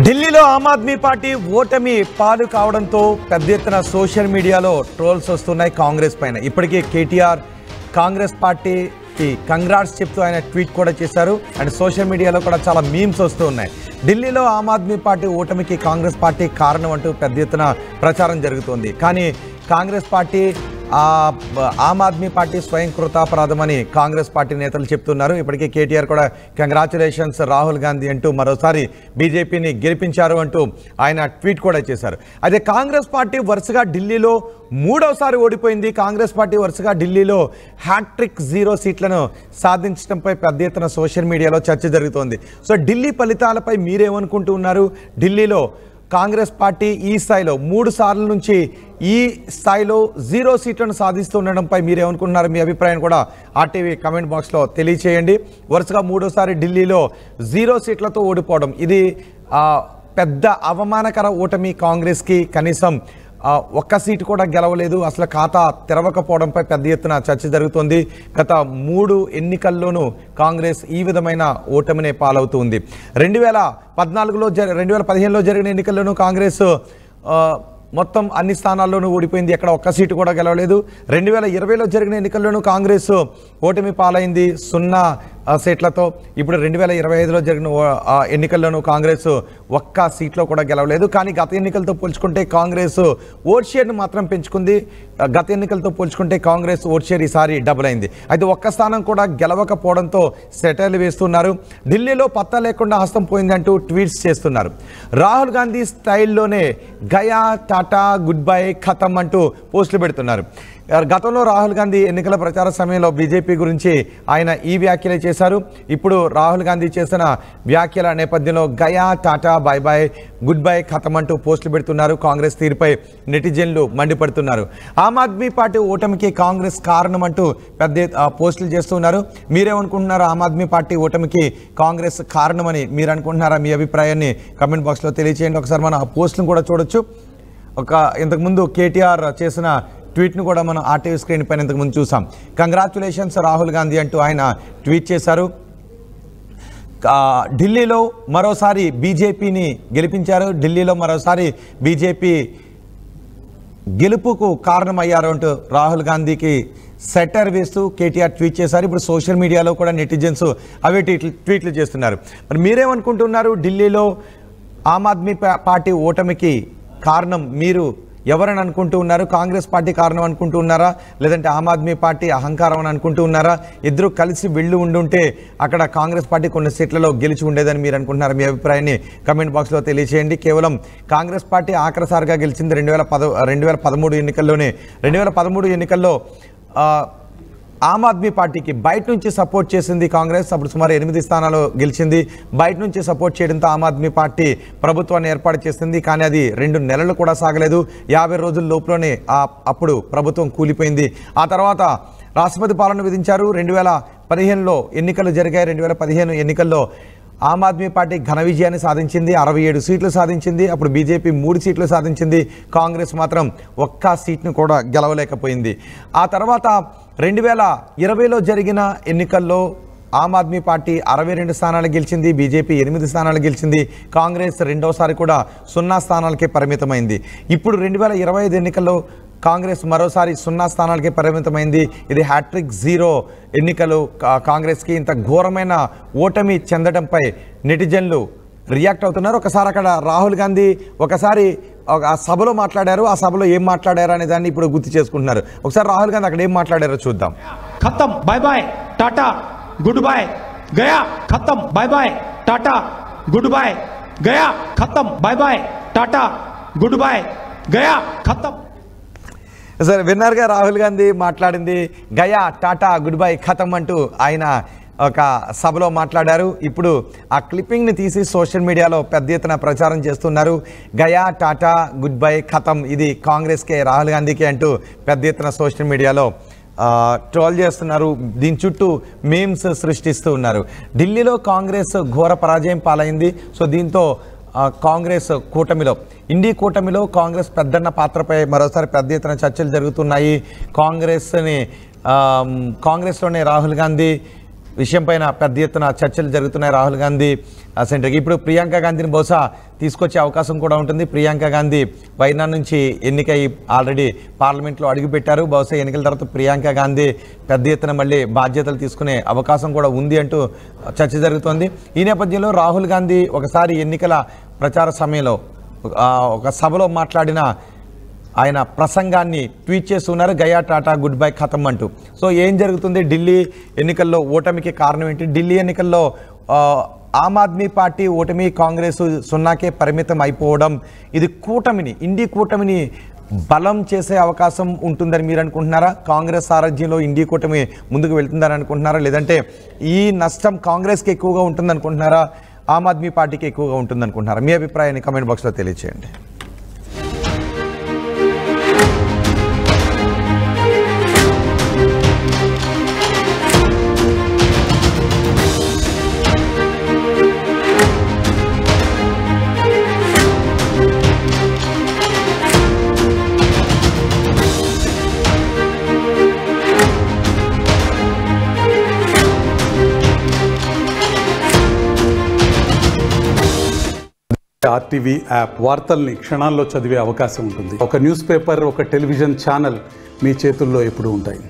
ఢిల్లీలో ఆమ్ ఆద్మీ పార్టీ ఓటమి పాలు కావడంతో పెద్ద ఎత్తున సోషల్ మీడియాలో ట్రోల్స్ వస్తున్నాయి కాంగ్రెస్ పైన. ఇప్పటికే కేటీఆర్ కాంగ్రెస్ పార్టీకి కంగ్రాట్స్ చెప్తూ ఆయన ట్వీట్ కూడా చేశారు. అండ్ సోషల్ మీడియాలో కూడా చాలా మీమ్స్ వస్తూ ఉన్నాయి. ఢిల్లీలో ఆమ్ ఆద్మీ పార్టీ ఓటమికి కాంగ్రెస్ పార్టీ కారణం అంటూ పెద్ద ఎత్తున ప్రచారం జరుగుతోంది. కానీ కాంగ్రెస్ పార్టీ ఆమ్ ఆద్మీ పార్టీ స్వయం కృతాపరాధమని కాంగ్రెస్ పార్టీ నేతలు చెప్తున్నారు. ఇప్పటికే కేటీఆర్ కూడా కంగ్రాచులేషన్స్ రాహుల్ గాంధీ అంటూ మరోసారి బీజేపీని గెలిపించారు అంటూ ఆయన ట్వీట్ కూడా చేశారు. అయితే కాంగ్రెస్ పార్టీ వరుసగా ఢిల్లీలో మూడవసారి ఓడిపోయింది. కాంగ్రెస్ పార్టీ వరుసగా ఢిల్లీలో హ్యాట్రిక్ 0 సీట్లను సాధించడంపై పెద్ద ఎత్తున సోషల్ మీడియాలో చర్చ జరుగుతోంది. సో ఢిల్లీ ఫలితాలపై మీరేమనుకుంటూ ఉన్నారు? ఢిల్లీలో కాంగ్రెస్ పార్టీ ఈ స్థాయిలో 3 సార్ల నుంచి ఈ స్థాయిలో 0 సీట్లను సాధిస్తుండడంపై మీరేమనుకుంటున్నారు? మీ అభిప్రాయం కూడా ఆర్టీవీ కమెంట్ బాక్స్లో తెలియచేయండి. వరుసగా 3వసారి ఢిల్లీలో 0 సీట్లతో ఓడిపోవడం ఇది పెద్ద అవమానకర ఓటమి కాంగ్రెస్కి. కనీసం ఒక్క సీటు కూడా గెలవలేదు, అసలు ఖాతా తెరవకపోవడంపై పెద్ద ఎత్తున చర్చ జరుగుతోంది. గత 3 ఎన్నికల్లోనూ కాంగ్రెస్ ఈ విధమైన ఓటమినే పాలవుతుంది. 2015లో జరిగిన ఎన్నికల్లోనూ కాంగ్రెస్ మొత్తం అన్ని స్థానాల్లోనూ ఓడిపోయింది, ఎక్కడ ఒక్క సీటు కూడా గెలవలేదు. 2020లో జరిగిన ఎన్నికల్లోనూ కాంగ్రెస్ ఓటమి పాలైంది 0 సీట్లతో. ఇప్పుడు 2025లో జరిగిన ఎన్నికల్లోనూ కాంగ్రెస్ ఒక్క సీట్లో కూడా గెలవలేదు. కానీ గత ఎన్నికలతో పోల్చుకుంటే కాంగ్రెస్ ఓట్ షేర్ను మాత్రం పెంచుకుంది. గత ఎన్నికలతో పోల్చుకుంటే కాంగ్రెస్ ఓట్ షేర్ ఈసారి డబుల్ అయింది. అయితే ఒక్క స్థానం కూడా గెలవకపోవడంతో సెటైర్లు వేస్తున్నారు. ఢిల్లీలో పత్తా లేకుండా హస్తం పోయిందంటూ ట్వీట్స్ చేస్తున్నారు. రాహుల్ గాంధీ స్టైల్లోనే గయా టాటా గుడ్ బై ఖతం అంటూ పోస్టులు పెడుతున్నారు. గతంలో రాహుల్ గాంధీ ఎన్నికల ప్రచార సమయంలో బీజేపీ గురించి ఆయన ఈ వ్యాఖ్యలే చేశారు. ఇప్పుడు రాహుల్ గాంధీ చేసిన వ్యాఖ్యల నేపథ్యంలో Gaya tata bye by good bye ఖతం అంటూ పోస్టులు పెడుతున్నారు. కాంగ్రెస్ తీరుపై నెటిజన్లు మండిపడుతున్నారు. ఆమ్ ఆద్మీ పార్టీ ఓటమికి కాంగ్రెస్ కారణం అంటూ పెద్ద పోస్టులు చేస్తున్నారు. మీరేమనుకుంటున్నారు? ఆమ్ ఆద్మీ పార్టీ ఓటమికి కాంగ్రెస్ కారణమని మీరు అనుకుంటున్నారా? మీ అభిప్రాయాన్ని కమెంట్ బాక్స్లో తెలియచేయండి. ఒకసారి మనం ఆ పోస్టులను కూడా చూడొచ్చు. ఇంతకుముందు కేటీఆర్ చేసిన ట్వీట్ను కూడా మనం ఆర్టీవీ స్క్రీన్ పైన ఇంతకుముందు చూసాం. కంగ్రాచులేషన్స్ రాహుల్ గాంధీ అంటూ ఆయన ట్వీట్ చేశారు. ఢిల్లీలో మరోసారి బీజేపీని గెలిపించారు, ఢిల్లీలో మరోసారి బీజేపీ గెలుపుకు కారణమయ్యారు అంటూ రాహుల్ గాంధీకి సెటర్ వేస్తూ కేటీఆర్ ట్వీట్ చేశారు. ఇప్పుడు సోషల్ మీడియాలో కూడా నెటిజన్స్ అవే ట్వీట్లు చేస్తున్నారు. మరి మీరేమనుకుంటున్నారు? ఢిల్లీలో ఆమ్ ఆద్మీ పార్టీ ఓటమికి కారణం మీరు ఎవరని అనుకుంటూ ఉన్నారు? కాంగ్రెస్ పార్టీ కారణం అనుకుంటూ ఉన్నారా, లేదంటే ఆమ్ ఆద్మీ పార్టీ అహంకారం అని అనుకుంటూ ఉన్నారా? ఇద్దరు కలిసి వెళ్ళి ఉండుంటే అక్కడ కాంగ్రెస్ పార్టీ కొన్ని సీట్లలో గెలిచి ఉండేదని మీరు అనుకుంటున్నారా? మీ అభిప్రాయాన్ని కమెంట్ బాక్స్లో తెలియచేయండి. కేవలం కాంగ్రెస్ పార్టీ ఆఖరిసారిగా గెలిచింది 2013 ఎన్నికల్లోనే. 2013 ఎన్నికల్లో ఆమ్ ఆద్మీ పార్టీకి బయట నుంచి సపోర్ట్ చేసింది కాంగ్రెస్. అప్పుడు సుమారు 8 స్థానాలు గెలిచింది. బయట నుంచి సపోర్ట్ చేయడంతో ఆమ్ ఆద్మీ పార్టీ ప్రభుత్వాన్ని ఏర్పాటు చేసింది. కానీ అది 2 నెలలు కూడా సాగలేదు. 50 రోజుల లోపులోనే అప్పుడు ప్రభుత్వం కూలిపోయింది. ఆ తర్వాత రాష్ట్రపతి పాలన విధించారు. 2015లో ఎన్నికలు జరిగాయి. 2015 ఎన్నికల్లో ఆమ్ ఆద్మీ పార్టీ ఘన విజయాన్ని సాధించింది, 67 సీట్లు సాధించింది. అప్పుడు బీజేపీ 3 సీట్లు సాధించింది. కాంగ్రెస్ మాత్రం ఒక్క సీట్ను కూడా గెలవలేకపోయింది. ఆ తర్వాత 2020లో జరిగిన ఎన్నికల్లో ఆమ్ ఆద్మీ పార్టీ 62 స్థానాలు గెలిచింది, బీజేపీ 8 స్థానాలు గెలిచింది. కాంగ్రెస్ రెండోసారి కూడా 0 స్థానాలకే పరిమితమైంది. ఇప్పుడు 2025 ఎన్నికల్లో కాంగ్రెస్ మరోసారి 0 స్థానాలకే పరిమితమైంది. ఇది హ్యాట్రిక్ 0 ఎన్నికలు కాంగ్రెస్కి. ఇంత ఘోరమైన ఓటమి చెందడంపై నెటిజన్లు రియాక్ట్ అవుతున్నారు. ఒకసారి అక్కడ రాహుల్ గాంధీ ఒకసారి ఆ సభలో మాట్లాడారు. ఆ సభలో ఏం మాట్లాడారు అనే దాన్ని ఇప్పుడు గుర్తు చేసుకుంటున్నారు. ఒకసారి రాహుల్ గాంధీ అక్కడ ఏం మాట్లాడారో చూద్దాం. ఖతం bye bye tata goodbye గయా ఖతం bye bye tata goodbye గయా ఖతం bye bye tata goodbye గయా ఖతం. సరే, విన్నర్గా రాహుల్ గాంధీ మాట్లాడింది గయా టాటా గుడ్ బై ఖతం అంటూ ఆయన ఒక సభలో మాట్లాడారు. ఇప్పుడు ఆ క్లిప్పింగ్ని తీసి సోషల్ మీడియాలో పెద్ద ఎత్తున ప్రచారం చేస్తున్నారు. గయా టాటా గుడ్ బై ఖతం ఇది కాంగ్రెస్కే రాహుల్ గాంధీకే అంటూ పెద్ద ఎత్తున సోషల్ మీడియాలో ట్రోల్ చేస్తున్నారు. దీని చుట్టూ మీమ్స్ సృష్టిస్తూ ఉన్నారు. ఢిల్లీలో కాంగ్రెస్ ఘోర పరాజయం పాలైంది. సో దీంతో కాంగ్రెస్ కూటమిలో ఇండి కూటమిలో కాంగ్రెస్ పెద్దన్న పాత్రపై మరోసారి పెద్ద ఎత్తున చర్చలు జరుగుతున్నాయి. కాంగ్రెస్లోనే రాహుల్ గాంధీ విషయం పైన పెద్ద ఎత్తున చర్చలు జరుగుతున్నాయి రాహుల్ గాంధీ సెంటర్కి. ఇప్పుడు ప్రియాంక గాంధీని బహుశా తీసుకొచ్చే అవకాశం కూడా ఉంటుంది. ప్రియాంక గాంధీ వైనాడ్ నుంచి ఎన్నికై ఆల్రెడీ పార్లమెంట్లో అడుగుపెట్టారు. బహుశా ఎన్నికల తర్వాత ప్రియాంక గాంధీ పెద్ద ఎత్తున మళ్ళీ బాధ్యతలు తీసుకునే అవకాశం కూడా ఉంది అంటూ చర్చ జరుగుతోంది. ఈ నేపథ్యంలో రాహుల్ గాంధీ ఒకసారి ఎన్నికల ప్రచార సమయంలో ఒక సభలో మాట్లాడిన ఆయన ప్రసంగాన్ని ట్వీట్ చేస్తున్నారు, గయా టాటా గుడ్ బై ఖతం అంటూ. సో ఏం జరుగుతుంది, ఢిల్లీ ఎన్నికల్లో ఓటమికి కారణం ఏంటి, ఢిల్లీ ఎన్నికల్లో ఆమ్ ఆద్మీ పార్టీ ఓటమి, కాంగ్రెస్ సున్నాకే పరిమితం అయిపోవడం, ఇది కూటమిని ఇండి కూటమిని బలం చేసే అవకాశం ఉంటుందని మీరు అనుకుంటున్నారా? కాంగ్రెస్ సారథ్యంలో ఇండి కూటమి ముందుకు వెళ్తుందని అనుకుంటున్నారా? లేదంటే ఈ నష్టం కాంగ్రెస్కి ఎక్కువగా ఉంటుంది అనుకుంటున్నారా, ఆమ్ ఆద్మీ పార్టీకి ఎక్కువగా ఉంటుంది అనుకుంటున్నారా? మీ అభిప్రాయాన్ని కామెంట్ బాక్స్లో తెలియజేయండి. ఆర్టీవీ యాప్ వార్తల్ని క్షణాల్లో చదివే అవకాశం ఉంటుంది. ఒక న్యూస్ పేపర్, ఒక టెలివిజన్ ఛానల్ మీ చేతుల్లో ఎప్పుడూ ఉంటాయి.